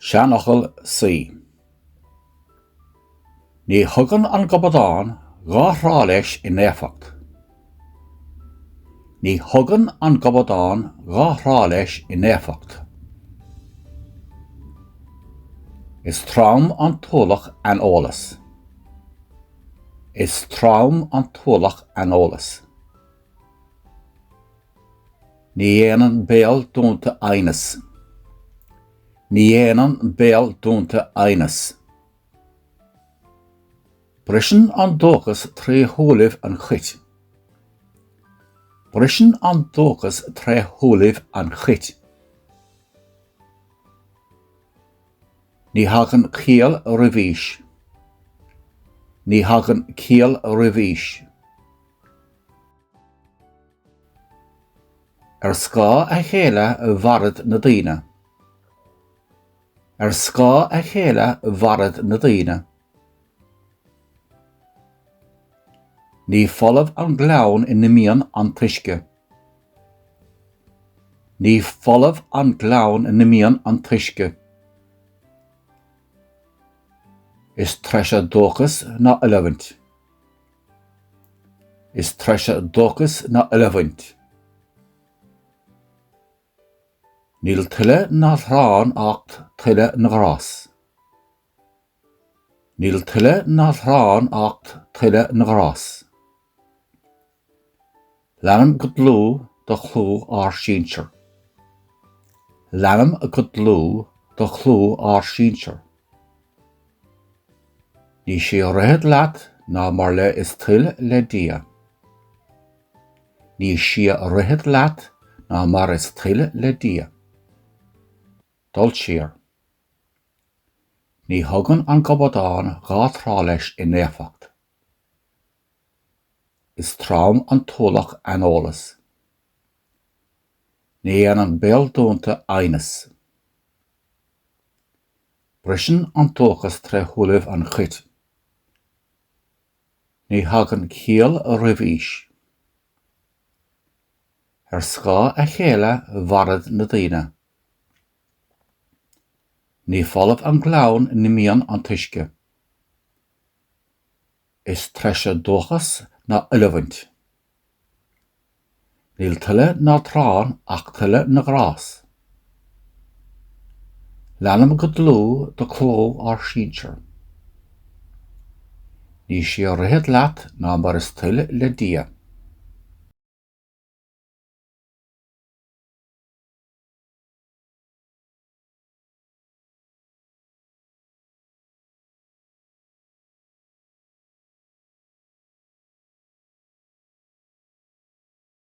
Fhocail C. Ní thugann an gabadán gá rá leis in éifeacht. Ní thugann an gabadán gá rá leis in éifeacht. Is trám an tuallach an Eolais. Is trám an tuallach an Eolais. Ní dhéanann béal dúnta ainas. Ní dhéanann béal dúnta ainas. Brisin an dóchas trí thuailh an chait. Brisin an dóchas trí thuailh an chait. Ní hagann cíal rivís. Ní hagann cíal rivís. Scá a chéile bharad na daoine. Scá a chéile bharad na daoine. Ní folamh an gleann in mian an tuisce. Ní folamh an gleann in mian an tuisce. Is treise dóchas na ullmhaint. Is treise dóchas na ullmhaint. Níl tuile na thrán ach tuile na grás. Níl tuile na thrán ach tuile na grás. Leanam go dlú do chlú ár sínsir. Leanam go dlú do chlú ár sínsir. Ní sé rithid leat ná mar le is tuil le dia. Ní sé rithid leat ná mar is tuil le dia. Dul siar. Ní thugann an gabadán gá trá leis in éifeacht. Is trám an tuallach an Eolais. Ní dhéanann béal dúnta ainas. Brisin an dóchas trí thuailh an chait. Ní hagann cíal rivís. Scá a chéile bharad na daoine. Ní folamh an gleann in mian an tuisce. Is treise dóchas na ullmhaint. Níl tuile na trán ach tuile na grás. Leanam go dlú do chló ár sínsir. Ní sé rithid leat ná mar is tuile le dia.